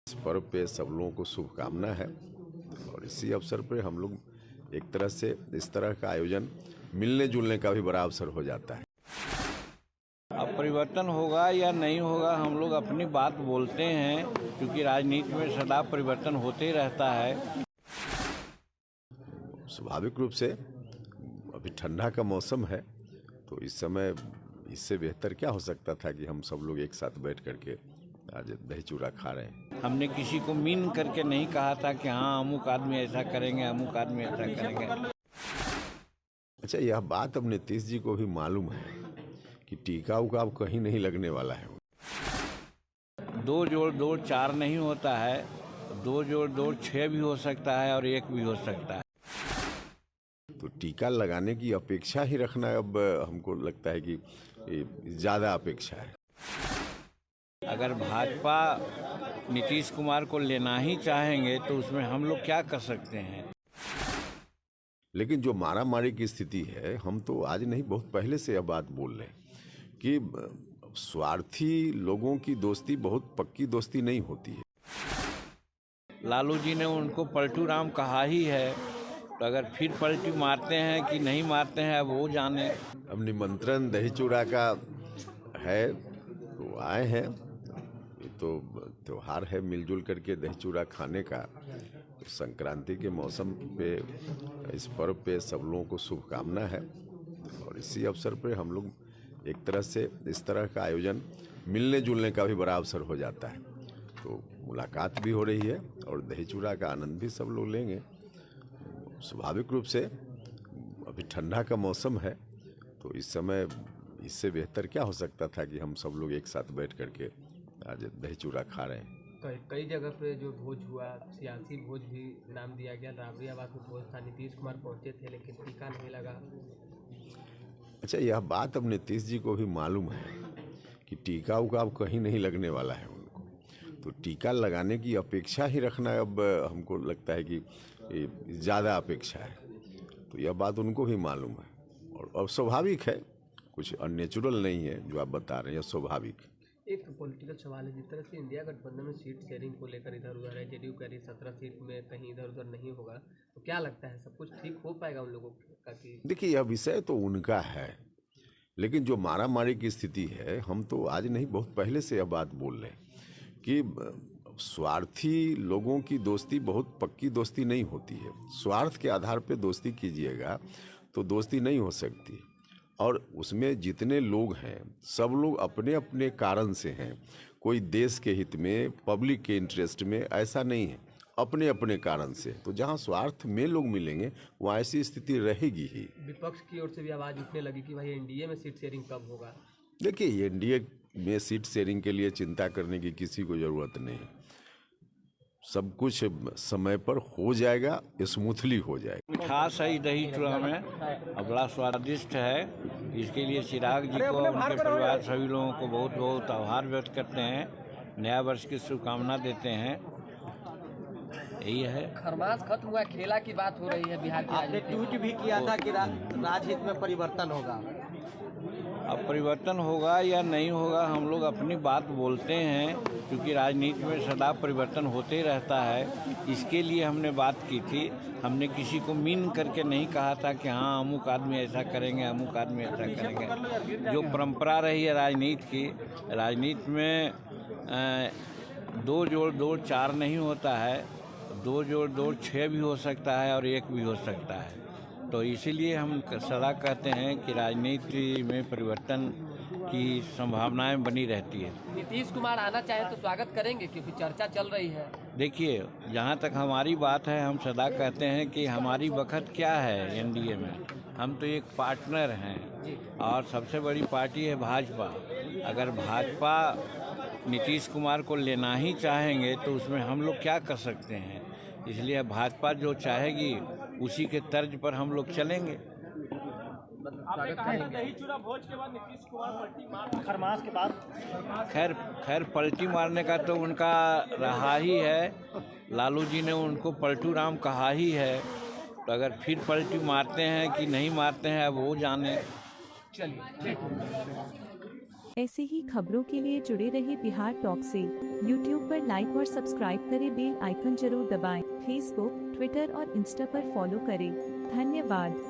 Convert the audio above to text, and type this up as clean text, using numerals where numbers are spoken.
इस पर्व पे सब लोगों को शुभकामना है और इसी अवसर पे हम लोग एक तरह से इस तरह का आयोजन मिलने जुलने का भी बड़ा अवसर हो जाता है। अब परिवर्तन होगा या नहीं होगा, हम लोग अपनी बात बोलते हैं, क्योंकि राजनीति में सदा परिवर्तन होते ही रहता है। स्वाभाविक रूप से अभी ठंडा का मौसम है, तो इस समय इससे बेहतर क्या हो सकता था कि हम सब लोग एक साथ बैठ करके आज दही चूड़ा खा रहे हैं। हमने किसी को मीन करके नहीं कहा था कि हाँ अमुक आदमी ऐसा करेंगे, अमुक आदमी ऐसा करेंगे। अच्छा, यह बात अब नीतीश जी को भी मालूम है कि टीका उका अब कहीं नहीं लगने वाला है। 2 जोड़ 2 4 नहीं होता है, 2 जोड़ 2 6 भी हो सकता है और 1 भी हो सकता है। तो टीका लगाने की अपेक्षा ही रखना अब हमको लगता है कि ज़्यादा अपेक्षा है। अगर भाजपा नीतीश कुमार को लेना ही चाहेंगे तो उसमें हम लोग क्या कर सकते हैं। लेकिन जो मारा मारी की स्थिति है, हम तो आज नहीं बहुत पहले से यह बात बोल रहे हैं कि स्वार्थी लोगों की दोस्ती बहुत पक्की दोस्ती नहीं होती है। लालू जी ने उनको पलटू राम कहा ही है, तो अगर फिर पलटी मारते हैं कि नहीं मारते हैं अब वो जाने। अब निमंत्रण दही चूड़ा का है तो आए हैं, ये तो त्योहार है मिलजुल करके दही चूड़ा खाने का। तो संक्रांति के मौसम पे इस पर्व पे सब लोगों को शुभकामना है और इसी अवसर पे हम लोग एक तरह से इस तरह का आयोजन मिलने जुलने का भी बड़ा अवसर हो जाता है। तो मुलाकात भी हो रही है और दही चूड़ा का आनंद भी सब लोग लेंगे। स्वाभाविक रूप से अभी ठंडा का मौसम है, तो इस समय इससे बेहतर क्या हो सकता था कि हम सब लोग एक साथ बैठ करके आज दही चूड़ा खा रहे हैं। कई जगह पे जो भोज हुआ, सियासी भोज भी नाम दिया गया, राबड़ी आवास में भोज था, नीतीश कुमार पहुंचे थे लेकिन टीका नहीं लगा। अच्छा, यह बात अब नीतीश जी को भी मालूम है कि टीका उका अब कहीं नहीं लगने वाला है उनको। तो टीका लगाने की अपेक्षा ही रखना अब हमको लगता है कि ज़्यादा अपेक्षा है। तो यह बात उनको भी मालूम है और अब स्वाभाविक है, कुछ अननेचुरल नहीं है जो आप बता रहे हैं, स्वाभाविक। एक पॉलिटिकल सवाल है, जिस तरह से इंडिया गठबंधन में सीट शेयरिंग को लेकर इधर उधर है, जेडीयू कह रही 17 सीट में कहीं इधर उधर नहीं होगा, तो क्या लगता है सब कुछ ठीक हो पाएगा उन लोगों का? कि देखिए, यह विषय तो उनका है, लेकिन जो मारा मारी की स्थिति है, हम तो आज नहीं बहुत पहले से यह बात बोल रहे हैं कि स्वार्थी लोगों की दोस्ती बहुत पक्की दोस्ती नहीं होती है। स्वार्थ के आधार पे दोस्ती कीजिएगा तो दोस्ती नहीं हो सकती, और उसमें जितने लोग हैं सब लोग अपने अपने कारण से हैं। कोई देश के हित में, पब्लिक के इंटरेस्ट में ऐसा नहीं है, अपने अपने कारण से। तो जहां स्वार्थ में लोग मिलेंगे वहाँ ऐसी स्थिति रहेगी ही। विपक्ष की ओर से भी आवाज़ उठने लगी कि भाई एनडीए में सीट शेयरिंग कब होगा। देखिए, एनडीए में सीट शेयरिंग के लिए चिंता करने की किसी को ज़रूरत नहीं, सब कुछ समय पर हो जाएगा, स्मूथली हो जाएगा। मिठास है दही चूड़ा में और बड़ा स्वादिष्ट है। इसके लिए चिराग जी को, उनके परिवार सभी लोगों को बहुत बहुत आभार व्यक्त करते हैं, नया वर्ष की शुभकामना देते हैं। यही है। खरमास खत्म हुआ, खेला की बात हो रही है बिहार की। आपने ट्वीट भी किया था कि राजहित में परिवर्तन होगा। अब परिवर्तन होगा या नहीं होगा, हम लोग अपनी बात बोलते हैं, क्योंकि राजनीति में सदा परिवर्तन होते ही रहता है। इसके लिए हमने बात की थी, हमने किसी को मीन करके नहीं कहा था कि हाँ अमुक आदमी ऐसा करेंगे, अमुक आदमी ऐसा करेंगे। जो परंपरा रही है राजनीति की, राजनीति में 2 जोड़ 2 4 नहीं होता है, 2 जोड़ 2 6 भी हो सकता है और 1 भी हो सकता है। तो इसीलिए हम सदा कहते हैं कि राजनीति में परिवर्तन की संभावनाएं बनी रहती है। नीतीश कुमार आना चाहे तो स्वागत करेंगे, क्योंकि चर्चा चल रही है। देखिए, जहाँ तक हमारी बात है, हम सदा कहते हैं कि हमारी वक्त क्या है एनडीए में। हम तो एक पार्टनर हैं और सबसे बड़ी पार्टी है भाजपा। अगर भाजपा नीतीश कुमार को लेना ही चाहेंगे तो उसमें हम लोग क्या कर सकते हैं। इसलिए भाजपा जो चाहेगी उसी के तर्ज पर हम लोग चलेंगे। खरमास के बाद खैर पलटी मारने का तो उनका रहा ही है। लालू जी ने उनको पलटू राम कहा ही है, तो अगर फिर पलटी मारते हैं कि नहीं मारते हैं अब वो जाने। चलिए। ऐसे ही खबरों के लिए जुड़े रहे बिहार टॉक से। यूट्यूब पर लाइक और सब्सक्राइब करें, बेल आइकन जरूर दबाएं। फेसबुक, ट्विटर और इंस्टा पर फॉलो करें। धन्यवाद।